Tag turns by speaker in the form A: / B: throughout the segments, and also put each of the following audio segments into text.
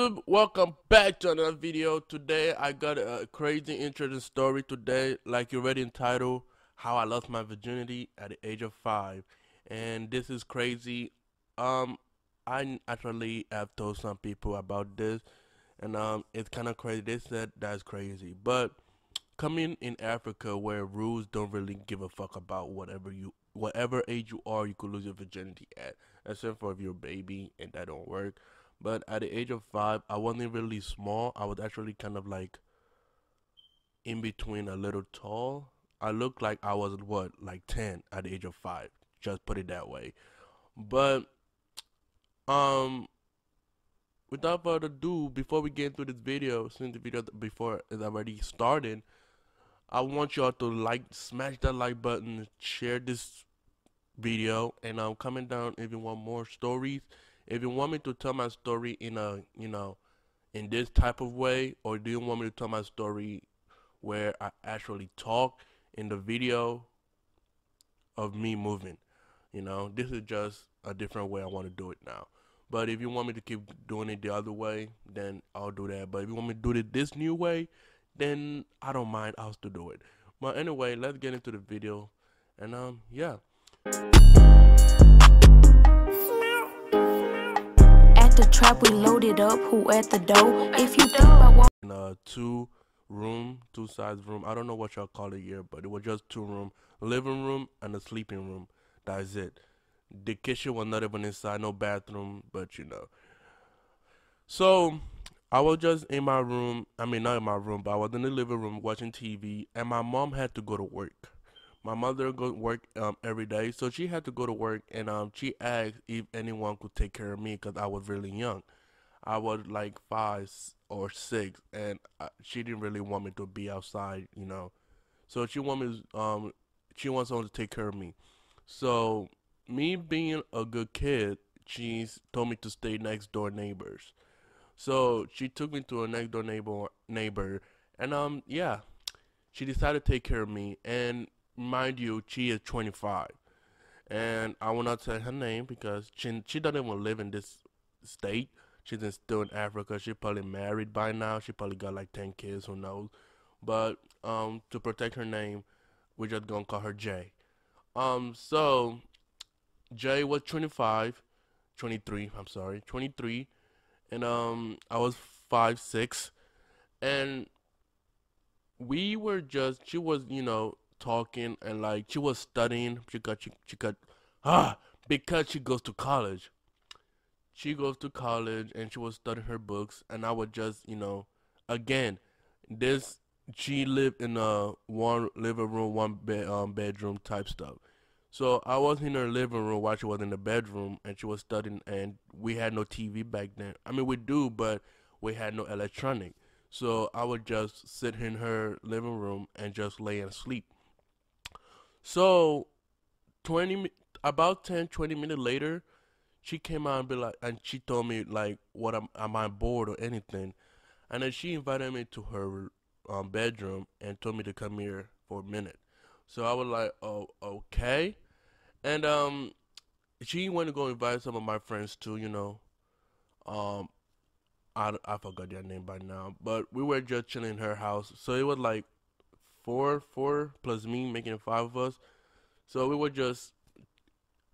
A: YouTube? Welcome back to another video. Today I got a crazy interesting story today, like you read in title, How I Lost My Virginity at the Age of 5. And this is crazy. Um I actually have told some people about this, and it's kind of crazy. They said that's crazy. But coming in Africa where rules don't really give a fuck about whatever age you are, you could lose your virginity at, except for if you're a baby and that don't work. But at the age of 5, I wasn't really small. I was actually kind of like in between, a little tall. I looked like I was what, like 10 at the age of 5. Just put it that way. But um without further ado, before we get into this video, since the video before is already started, I want y'all to smash that like button, share this video, and I'm coming down if you want more stories. If you want me to tell my story in a, in this type of way, or do you want me to tell my story where I actually talk in the video of me moving? This is just a different way I want to do it now. But if you want me to keep doing it the other way, then I'll do that. But if you want me to do it this new way, then I don't mind. I'll still do it. But anyway, let's get into the video. And yeah.
B: At the trap, we loaded up. Who at the door? If you think about
A: In a two size room. I don't know what y'all call it here, but it was just 2 room, living room and a sleeping room. That's it. The kitchen was not even inside, no bathroom, but So I was just in my room. I mean, not in my room, but I was in the living room watching TV, and my mom had to go to work. My mother go to work every day, so she had to go to work, and she asked if anyone could take care of me because I was really young. I was like 5 or 6, and she didn't really want me to be outside. So she wants someone to take care of me. So me being a good kid, she told me to stay next door neighbors. So she took me to a next door neighbor, and yeah, she decided to take care of me. And mind you, she is 25, and I will not say her name because she doesn't even live in this state. She's still in Africa. She probably married by now. She probably got like 10 kids, who knows. But to protect her name, we're just gonna call her Jay. So Jay was 25, 23. I'm sorry, 23, and I was 5'6", and we were just she was talking, and like she was studying. She got because she goes to college. She goes to college and she was studying her books, and I was just again, this she lived in a one living room, bedroom type stuff. So I was in her living room while she was in the bedroom, and she was studying, and we had no TV back then. I mean, we do, but we had no electronic. So I would just sit in her living room and just lay and sleep. So 20 about 10-20 minutes later, she came out and be like, and she told me like, what am I bored or anything? And then she invited me to her bedroom and told me to come here for a minute. So I was like, oh, okay. And she went to go invite some of my friends too. Um, I forgot their name by now, but we were just chilling in her house. So it was like four plus me, making it 5 of us. So we were just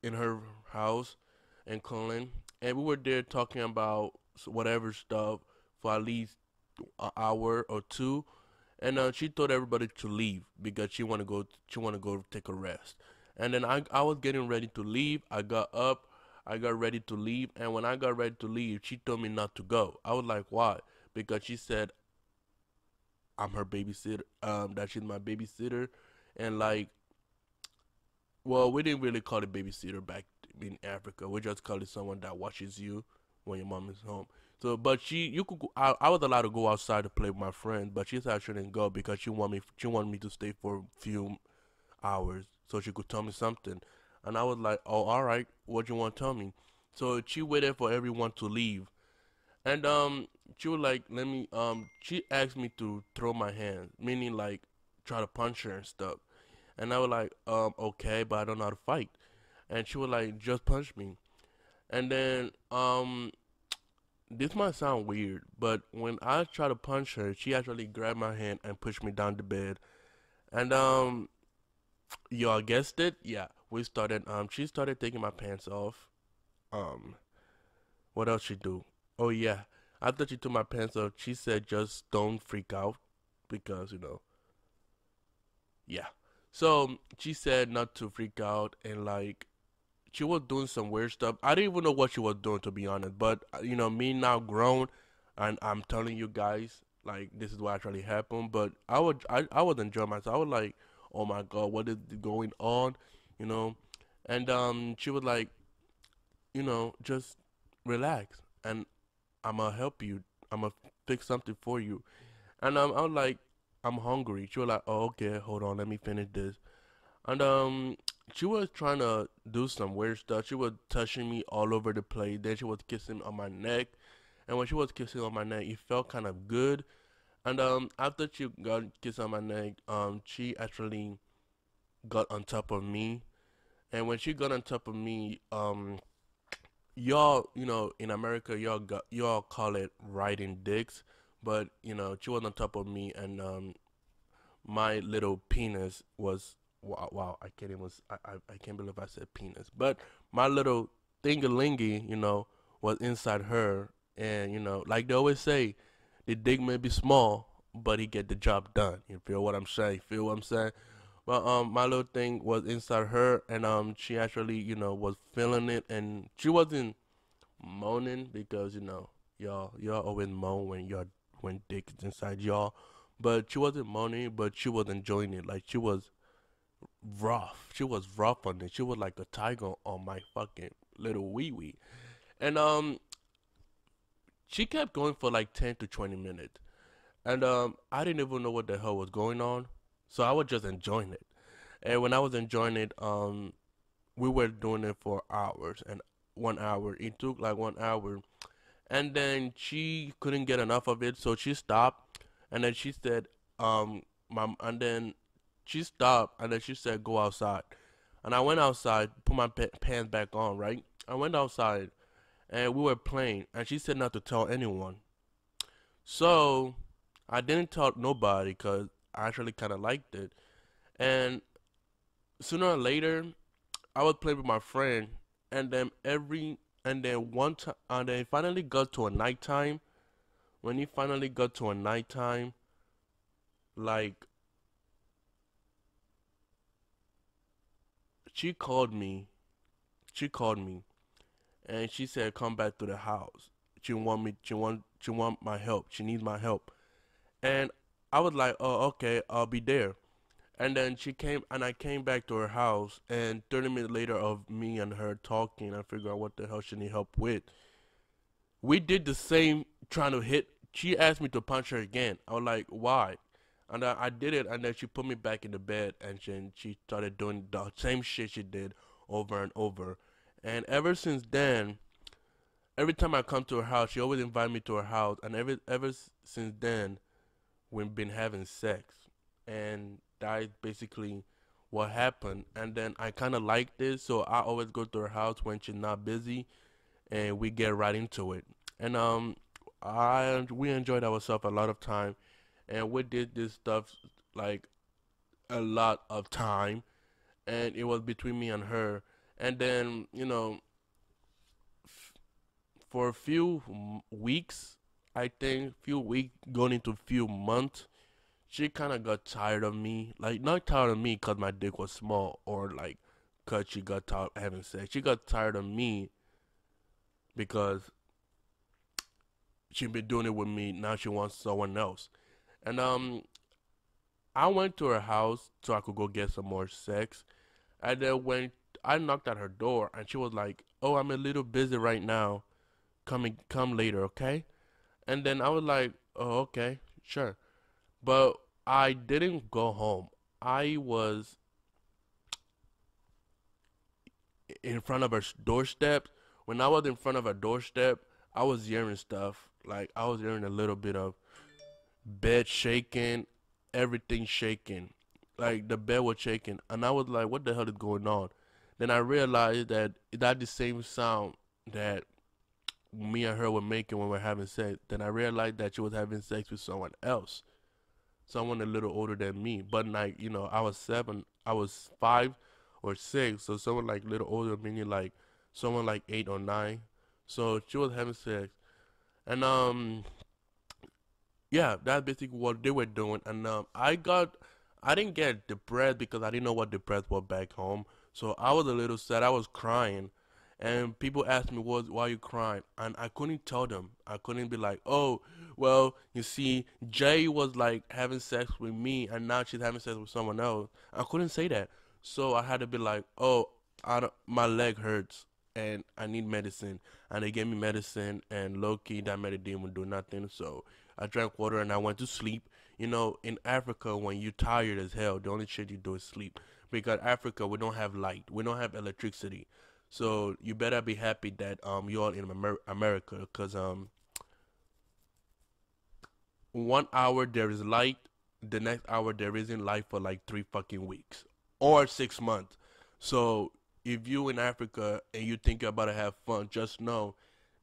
A: in her house and calling, and we were there talking about whatever stuff for at least an hour or two. And she told everybody to leave because she want to go. She want to go take a rest. And then I was getting ready to leave. I got up. I got ready to leave. And when I got ready to leave, she told me not to go. I was like, why? Because she said I'm her babysitter. That she's my babysitter, and like, well, we didn't really call it babysitter back in Africa. We just call it someone that watches you when your mom is home. So, but you could go, I was allowed to go outside to play with my friends, but she said I shouldn't go because she wanted me to stay for a few hours so she could tell me something. And I was like, oh, all right, what you want to tell me? So she waited for everyone to leave, and she was like, let me she asked me to throw my hands, meaning like try to punch her and stuff. And I was like, okay, but I don't know how to fight. And she was like, just punch me. And then this might sound weird, but when I tried to punch her, she actually grabbed my hand and pushed me down the bed. And y'all guessed it, yeah. We started. She started taking my pants off. Um, what else she do? Oh yeah, after she took my pants off, she said just don't freak out because yeah. So she said not to freak out and like she was doing some weird stuff. I didn't even know what she was doing to be honest. But me now grown, and I'm telling you guys like this is what actually happened. But I was enjoying myself. I was like, oh my god, what is going on? You know, and she was like, just relax, and I'm gonna help you. I'm gonna fix something for you. And I was like, I'm hungry. She was like, oh okay, hold on, let me finish this. And she was trying to do some weird stuff. She was touching me all over the place. Then she was kissing on my neck. And when she was kissing on my neck, it felt kind of good. And after she got kissed on my neck, she actually got on top of me. And when she got on top of me, y'all, in America, y'all call it riding dicks. But she was on top of me, and my little penis was wow, I can't even I can't believe I said penis, but my little thingalingy, was inside her, and like they always say, the dick may be small, but he get the job done. You feel what I'm saying? Feel what I'm saying? Well, my little thing was inside her, and she actually, was feeling it, and she wasn't moaning because y'all always moan when dick is inside y'all, but she wasn't moaning, but she was enjoying it. Like she was rough. She was rough on it. She was like a tiger on my fucking little wee wee, and she kept going for like 10 to 20 minutes, and I didn't even know what the hell was going on, so I was just enjoying it. And when I was enjoying it, we were doing it for hours and 1 hour. It took like 1 hour, and then she couldn't get enough of it, so she stopped, and then she said, and then she stopped, and then she said, "Go outside." And I went outside, put my pants back on, right? I went outside, and we were playing, and she said not to tell anyone. So I didn't tell nobody because I actually kind of liked it. And sooner or later, I was playing with my friend, and then one time, and then it finally got to a nighttime. When it finally got to a nighttime, like she called me, she called me, and she said, "Come back to the house." She want my help. She needs my help, and I was like, "Oh, okay, I'll be there." And then she came, and I came back to her house, and 30 minutes later of me and her talking, I figured out what the hell she need help with. We did the same, trying to hit. She asked me to punch her again. I was like, why? And I did it, and then she put me back in the bed, and then she started doing the same shit she did over and over. And ever since then, every time I come to her house, she always invite me to her house, and since then, we've been having sex, and that is basically what happened. And then I kind of like this, so I always go to her house when she's not busy, and we get right into it. And I we enjoyed ourselves a lot of time, and we did this stuff like a lot of time, and it was between me and her. And then for a few weeks, I think few weeks going into few months, she kind of got tired of me. Like not tired of me because my dick was small or like because she got tired of having sex. She got tired of me because she been doing it with me. Now she wants someone else. And I went to her house so I could go get some more sex. And then when I knocked at her door, and she was like, "Oh, I'm a little busy right now. Come later, okay?" And then I was like, "Oh, okay, sure." But I didn't go home. I was in front of her doorstep. When I was in front of her doorstep, I was hearing stuff. Like I was hearing a little bit of bed shaking, everything shaking. Like the bed was shaking, and I was like, "What the hell is going on?" Then I realized that that the same sound that me and her were making when we are having sex. Then I realized that she was having sex with someone else, someone a little older than me. But like I was 7, I was 5 or 6, so someone like a little older, meaning like someone like 8 or 9. So she was having sex, and yeah, that's basically what they were doing. And I didn't get depressed because I didn't know what depressed was back home. So I was a little sad. I was crying, and people asked me, "What? Why are you crying?" And I couldn't tell them. I couldn't be like, "Oh, well, you see, Jay was like having sex with me, and now she's having sex with someone else." I couldn't say that, so I had to be like, "Oh, my leg hurts, and I need medicine." And they gave me medicine, and low key that medicine would do nothing. So I drank water and I went to sleep. In Africa, when you're tired as hell, the only shit you do is sleep. Because Africa, we don't have light, we don't have electricity, so you better be happy that you're in America, because 1 hour there is light, the next hour there isn't light for like 3 fucking weeks or 6 months. So if you in Africa and you think you're about to have fun, just know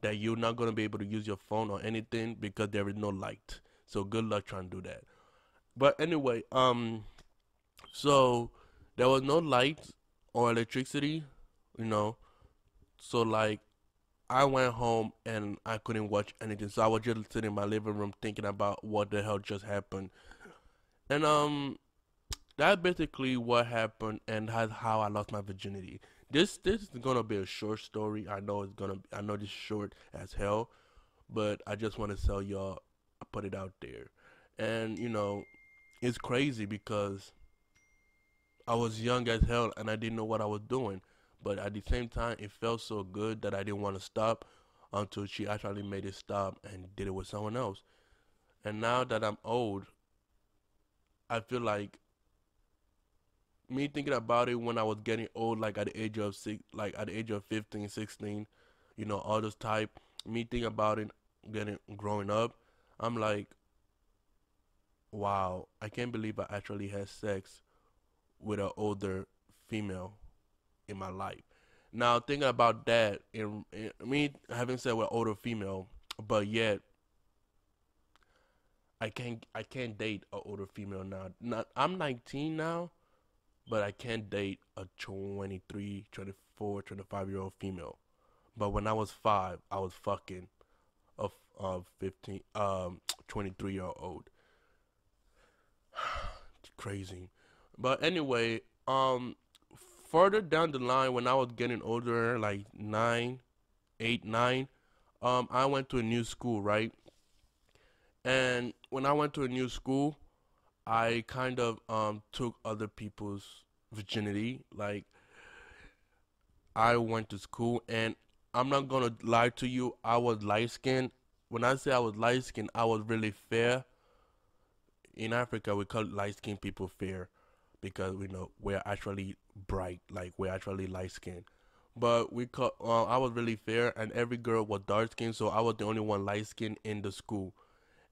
A: that you're not gonna be able to use your phone or anything because there is no light. So good luck trying to do that. But anyway, so there was no light or electricity, you know. So like I went home and I couldn't watch anything. So I was just sitting in my living room thinking about what the hell just happened. And that's basically what happened and how I lost my virginity. This is gonna be a short story. I know this is short as hell, but I just want to tell y'all, I put it out there. And it's crazy because I was young as hell and I didn't know what I was doing. But at the same time, it felt so good that I didn't want to stop until she actually made it stop and did it with someone else. And now that I'm old, I feel like me thinking about it when I was getting old, like at the age of 15, 16, all those type. Me thinking about it, growing up, I'm like, wow, I can't believe I actually had sex with an older female in my life. Now thinking about that, in me having sex with older female, but yet I can't date an older female now. Not I'm 19 now, but I can't date a 23, 24, 25-year-old female. But when I was 5, I was fucking a 15 23-year-old. It's crazy. But anyway, further down the line when I was getting older, like 9, 8, 9, I went to a new school, right? And when I went to a new school, I kind of took other people's virginity. Like I went to school, and I'm not gonna lie to you, I was light skinned. When I say I was light skinned, I was really fair. In Africa, we call light skinned people fair because we know we're actually bright, like we're actually light skinned. But I was really fair, and every girl was dark skinned, so I was the only one light skinned in the school.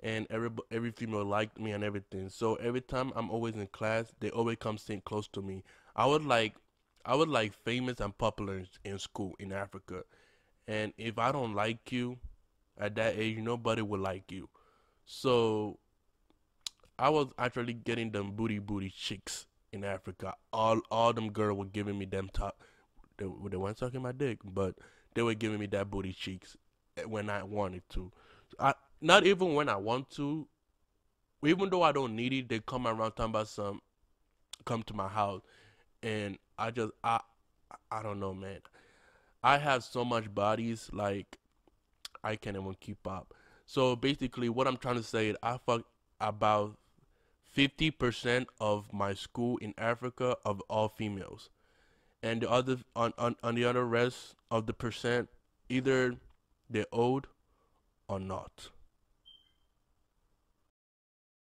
A: And every female liked me and everything. So every time I'm always in class, they always come sitting close to me. I was like, I was like famous and popular in school in Africa. And if I don't like you at that age, nobody will like you. So I was actually getting them booty chicks in Africa. All them girls were giving me them top. They weren't sucking my dick, but they were giving me that booty cheeks when I wanted to. I Not even when I want to. Even though I don't need it, they come around talking about some. Come to my house, and I don't know, man. I have so much bodies, like I can't even keep up. So basically, what I'm trying to say is, I fuck about 50% of my school in Africa of all females, and the other on the other rest of the percent, either they're old or not.